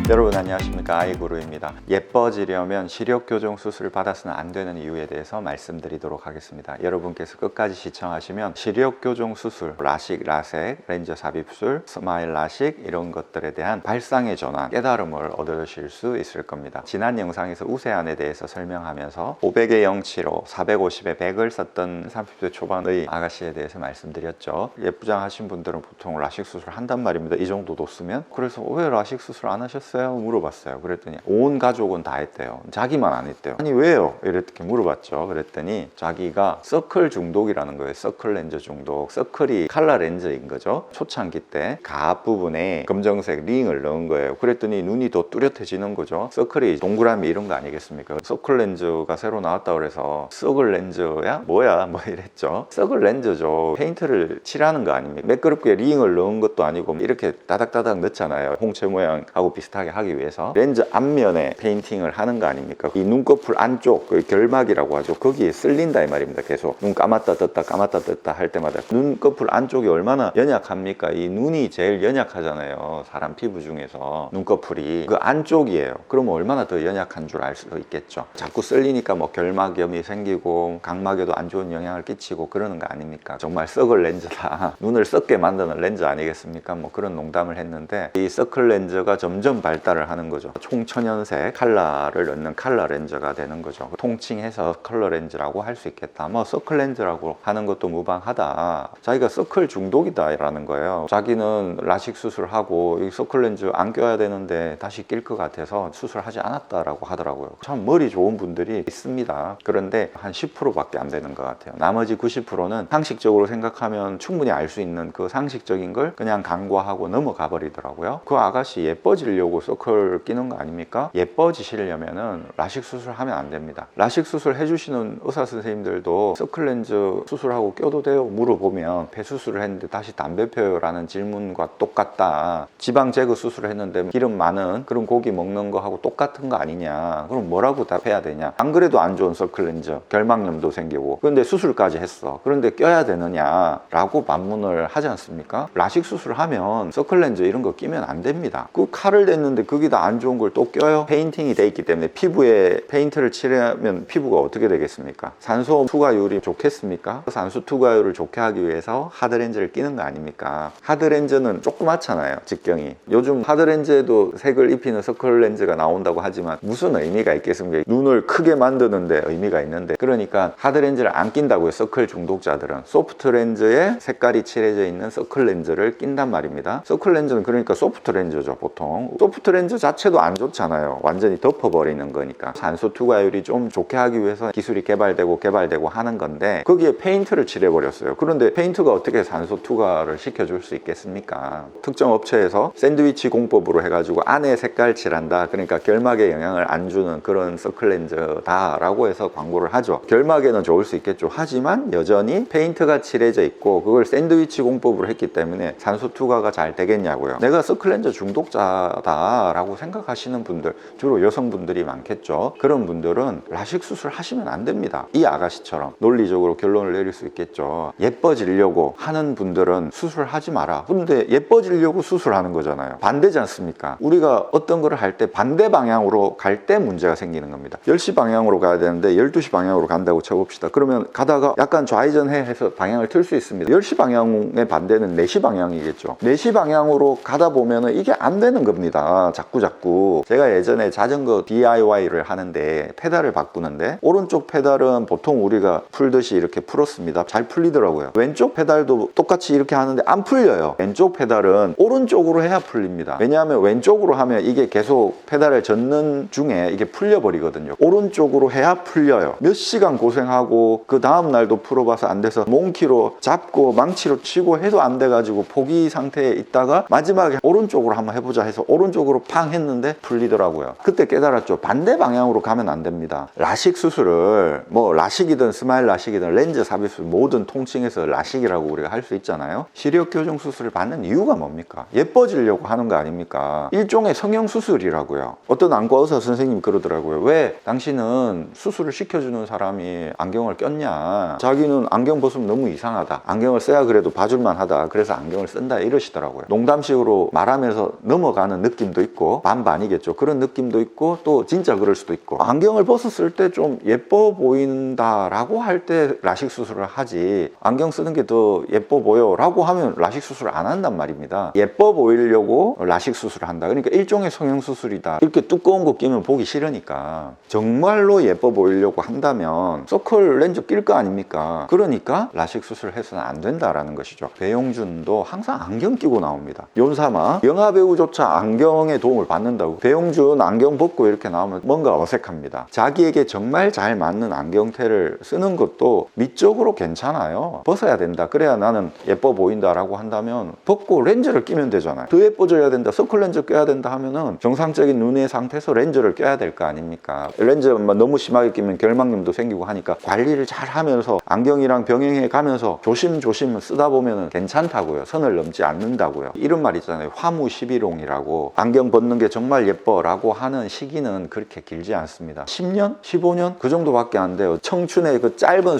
여러분 안녕하십니까, 아이구루입니다. 예뻐지려면 시력교정 수술을 받아서는 안 되는 이유에 대해서 말씀드리도록 하겠습니다. 여러분께서 끝까지 시청하시면 시력교정 수술, 라식, 라섹, 렌즈 삽입술, 스마일 라식 이런 것들에 대한 발상의 전환, 깨달음을 얻으실 수 있을 겁니다. 지난 영상에서 우세안에 대해서 설명하면서 500에 0치로 450에 100을 썼던 30대 초반의 아가씨에 대해서 말씀드렸죠. 예쁘장 하신 분들은 보통 라식 수술 한단 말입니다. 이 정도 뒀으면. 그래서 왜 라식 수술 안 하셨어요? 물어봤어요. 그랬더니 온 가족은 다 했대요. 자기만 안 했대요. 아니 왜요? 이렇게 물어봤죠. 그랬더니 자기가 서클 중독이라는 거예요. 서클 렌즈 중독. 서클이 칼라 렌즈인 거죠. 초창기 때 가압 부분에 검정색 링을 넣은 거예요. 그랬더니 눈이 더 뚜렷해지는 거죠. 서클이 동그라미 이런 거 아니겠습니까? 서클 렌즈가 새로 나왔다 그래서 썩을 렌즈야? 뭐야? 뭐 이랬죠. 썩을 렌즈죠. 페인트를 칠하는 거 아닙니까? 매끄럽게 링을 넣은 것도 아니고 이렇게 따닥따닥 넣잖아요. 홍채 모양하고 비슷하게 하기 위해서 렌즈 앞면에 페인팅을 하는 거 아닙니까? 이 눈꺼풀 안쪽, 그 결막이라고 하죠. 거기에 쓸린다 이 말입니다. 계속 눈 감았다 떴다 감았다 떴다 할 때마다 눈꺼풀 안쪽이 얼마나 연약합니까? 이 눈이 제일 연약하잖아요. 사람 피부 중에서 눈꺼풀이 그 안쪽이에요. 그러면 얼마나 더 연약한 줄 알 수 있겠죠. 자꾸 쓸리니까 뭐 결막염이 생기고 각막에도 안 좋은 영향을 끼치고 그러는 거 아닙니까? 정말 썩을 렌즈다. 눈을 썩게 만드는 렌즈 아니겠습니까? 뭐 그런 농담을 했는데 이 서클 렌즈가 점점 발달을 하는 거죠. 총천연색 칼라를 넣는 칼라 렌즈가 되는 거죠. 통칭해서 컬러 렌즈라고 할 수 있겠다. 뭐 서클 렌즈라고 하는 것도 무방하다. 자기가 서클 중독이다 라는 거예요. 자기는 라식 수술하고 이 서클 렌즈 안 껴야 되는데 다시 낄 것 같아서 수술하지 않았다라고 하더라고요. 참 머리 좋은 분들이 있습니다. 그런데 한 10%밖에 안 되는 것 같아요. 나머지 90%는 상식적으로 생각하면 충분히 알 수 있는 그 상식적인 걸 그냥 간과하고 넘어가 버리더라고요. 그 아가씨 예뻐지려고 서클 끼는 거 아닙니까? 예뻐지시려면은 라식 수술하면 안 됩니다. 라식 수술 해주시는 의사 선생님들도 서클 렌즈 수술하고 껴도 돼요? 물어보면 폐 수술을 했는데 다시 담배 펴요? 라는 질문과 똑같다. 지방 제거 수술을 했는데 기름 많은 그런 고기 먹는 거하고 똑같은 거 아니냐. 그럼 뭐라고 답해야 되냐. 안 그래도 안 좋은 서클 렌즈, 결막염도 생기고 그런데 수술까지 했어. 그런데 껴야 되느냐 라고 반문을 하지 않습니까? 라식 수술하면 서클 렌즈 이런 거 끼면 안 됩니다. 그 칼을 댔는데 거기다 안 좋은 걸 또 껴요? 페인팅이 돼 있기 때문에 피부에 페인트를 칠하면 피부가 어떻게 되겠습니까? 산소 투과율이 좋겠습니까? 산소 투과율을 좋게 하기 위해서 하드렌즈를 끼는 거 아닙니까? 하드렌즈는 조그맣잖아요, 직경이. 요즘 하드렌즈에도 색을 입히는 서클 렌즈가 나온다고 하지만 무슨 의미가 있겠습니까? 눈을 크게 만드는데 의미가 있는데. 그러니까 하드렌즈를 안 낀다고요. 서클 중독자들은 소프트 렌즈에 색깔이 칠해져 있는 서클 렌즈를 낀단 말입니다. 서클 렌즈는 그러니까 소프트 렌즈죠. 보통 소프트 렌즈 자체도 안 좋잖아요. 완전히 덮어버리는 거니까. 산소 투과율이 좀 좋게 하기 위해서 기술이 개발되고 하는 건데 거기에 페인트를 칠해버렸어요. 그런데 페인트가 어떻게 산소 투과를 시켜줄 수 있겠습니까? 특정 업체에서 샌드위치 공법으로 해가지고 안에 색깔 칠한다. 그러니까 결막에 영향을 안 주는 그런 서클 렌즈다 라고 해서 광고를 하죠. 결막에는 좋을 수 있겠죠. 하지만 여전히 페인트가 칠해져 있고 그걸 샌드위치 공법으로 했기 때문에 산소 투과가 잘 되겠냐고요. 내가 서클 렌즈 중독자다 라고 생각하시는 분들, 주로 여성분들이 많겠죠. 그런 분들은 라식 수술 하시면 안 됩니다. 이 아가씨처럼 논리적으로 결론을 내릴 수 있겠죠. 예뻐지려고 하는 분들은 수술하지 마라. 근데 예뻐지려고 수술하는 거잖아요. 반대지 않습니까? 우리가 어떤 거를 할 때 반대 방향으로 갈 때 문제가 생기는 겁니다. 10시 방향으로 가야 되는데 12시 방향으로 간다고 쳐봅시다. 그러면 가다가 약간 좌회전해 해서 방향을 틀 수 있습니다. 10시 방향의 반대는 4시 방향이겠죠. 4시 방향으로 가다 보면은 이게 안 되는 겁니다. 자꾸 제가 예전에 자전거 DIY를 하는데 페달을 바꾸는데 오른쪽 페달은 보통 우리가 풀듯이 이렇게 풀었습니다. 잘 풀리더라고요. 왼쪽 페달도 똑같이 이렇게 하는데 안 풀려요. 왼쪽 페달은 오른쪽으로 해야 풀립니다. 왜냐하면 왼쪽으로 하면 이게 계속 페달을 젓는 중에 이게 풀려버리거든요. 오른쪽으로 해야 풀려요. 몇 시간 고생하고 그 다음 날도 풀어봐서 안 돼서 몽키로 잡고 망치로 치고 해도 안 돼가지고 포기 상태에 있다가 마지막에 오른쪽으로 한번 해보자 해서 오른쪽으로 팡 했는데 풀리더라고요. 그때 깨달았죠. 반대 방향으로 가면 안 됩니다. 라식 수술을 뭐 라식이든 스마일 라식이든 렌즈 삽입술 모든 통칭해서 라식이라고 우리가 할 수 있잖아요. 시력 교정 수술을 받는 이유가 뭡니까? 예뻐지려고 하는 거 아닙니까? 일종의 성형 수술이라고요. 어떤 안과 의사 선생님이 그러더라고요. 왜 당신은 수술을 시켜주는 사람이 안경을 꼈냐? 자기는 안경 벗으면 너무 이상하다. 안경을 써야 그래도 봐줄만 하다. 그래서 안경을 쓴다 이러시더라고요. 농담식으로 말하면서 넘어가는 느낌도 느낌도 있고 반반이겠죠. 그런 느낌도 있고 또 진짜 그럴 수도 있고 안경을 벗었을 때 좀 예뻐 보인다라고 할 때 라식 수술을 하지 안경 쓰는 게 더 예뻐 보여 라고 하면 라식 수술을 안 한단 말입니다. 예뻐 보이려고 라식 수술을 한다. 그러니까 일종의 성형수술이다. 이렇게 두꺼운 거 끼면 보기 싫으니까 정말로 예뻐 보이려고 한다면 서클 렌즈 낄 거 아닙니까? 그러니까 라식 수술을 해서는 안 된다라는 것이죠. 배용준도 항상 안경 끼고 나옵니다. 연사마 영화배우조차 안경의 도움을 받는다고. 배용준 안경 벗고 이렇게 나오면 뭔가 어색합니다. 자기에게 정말 잘 맞는 안경테를 쓰는 것도 미적으로 괜찮아요. 벗어야 된다. 그래야 나는 예뻐 보인다라고 한다면 벗고 렌즈를 끼면 되잖아요. 더 예뻐져야 된다. 서클 렌즈 껴야 된다 하면은 정상적인 눈의 상태에서 렌즈를 껴야 될 거 아닙니까? 렌즈만 너무 심하게 끼면 결막염도 생기고 하니까 관리를 잘 하면서 안경이랑 병행해 가면서 조심조심 쓰다 보면 괜찮다고요. 선을 넘지 않는다고요. 이런 말 있잖아요. 화무 11홍이라고. 안경 벗는 게 정말 예뻐 라고 하는 시기는 그렇게 길지 않습니다. 10년? 15년? 그 정도밖에 안 돼요. 청춘의 그 짧은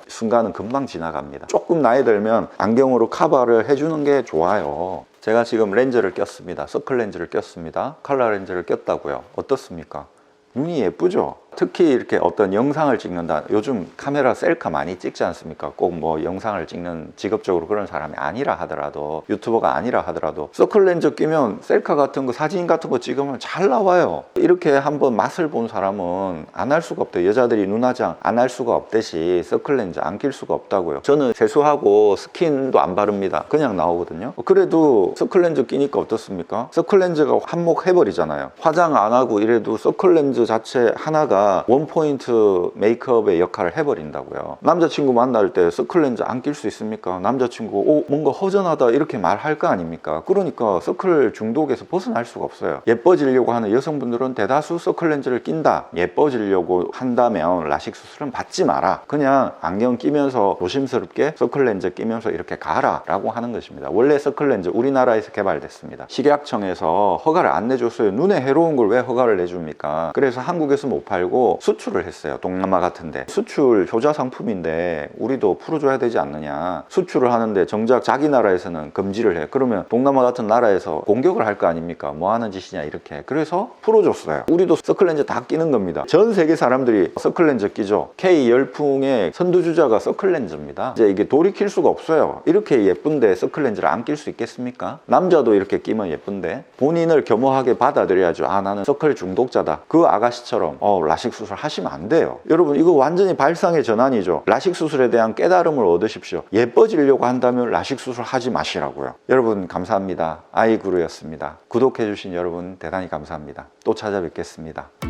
순간은 금방 지나갑니다. 조금 나이 들면 안경으로 커버를 해주는 게 좋아요. 제가 지금 렌즈를 꼈습니다. 서클 렌즈를 꼈습니다. 컬러 렌즈를 꼈다고요. 어떻습니까? 눈이 예쁘죠? 특히 이렇게 어떤 영상을 찍는다. 요즘 카메라 셀카 많이 찍지 않습니까? 꼭 뭐 영상을 찍는 직업적으로 그런 사람이 아니라 하더라도, 유튜버가 아니라 하더라도 서클 렌즈 끼면 셀카 같은 거, 사진 같은 거 찍으면 잘 나와요. 이렇게 한번 맛을 본 사람은 안 할 수가 없대요. 여자들이 눈화장 안 할 수가 없듯이 서클 렌즈 안 낄 수가 없다고요. 저는 세수하고 스킨도 안 바릅니다. 그냥 나오거든요. 그래도 서클 렌즈 끼니까 어떻습니까? 서클 렌즈가 한몫해버리잖아요. 화장 안 하고 이래도 서클 렌즈 자체 하나가 원포인트 메이크업의 역할을 해버린다고요. 남자친구 만날 때 서클 렌즈 안 낄 수 있습니까? 남자친구 뭔가 허전하다 이렇게 말할 거 아닙니까? 그러니까 서클 중독에서 벗어날 수가 없어요. 예뻐지려고 하는 여성분들은 대다수 서클 렌즈를 낀다. 예뻐지려고 한다면 라식 수술은 받지 마라. 그냥 안경 끼면서 조심스럽게 서클 렌즈 끼면서 이렇게 가라 라고 하는 것입니다. 원래 서클 렌즈 우리나라에서 개발됐습니다. 식약청에서 허가를 안 내줬어요. 눈에 해로운 걸 왜 허가를 내줍니까? 그래서 한국에서 못 팔고 수출을 했어요. 동남아 같은데. 수출 효자 상품인데 우리도 풀어줘야 되지 않느냐. 수출을 하는데 정작 자기 나라에서는 금지를 해. 그러면 동남아 같은 나라에서 공격을 할 거 아닙니까? 뭐 하는 짓이냐 이렇게. 그래서 풀어줬어요. 우리도 서클렌즈 다 끼는 겁니다. 전 세계 사람들이 서클렌즈 끼죠. K 열풍의 선두주자가 서클렌즈입니다. 이제 이게 돌이킬 수가 없어요. 이렇게 예쁜데 서클렌즈를 안 낄 수 있겠습니까? 남자도 이렇게 끼면 예쁜데 본인을 겸허하게 받아들여야죠. 아, 나는 서클 중독자다. 그 아가씨처럼 라식 수술 하시면 안 돼요. 여러분, 이거 완전히 발상의 전환이죠. 라식 수술에 대한 깨달음을 얻으십시오. 예뻐지려고 한다면 라식 수술 하지 마시라고요. 여러분 감사합니다. 아이구루였습니다. 구독해주신 여러분 대단히 감사합니다. 또 찾아뵙겠습니다.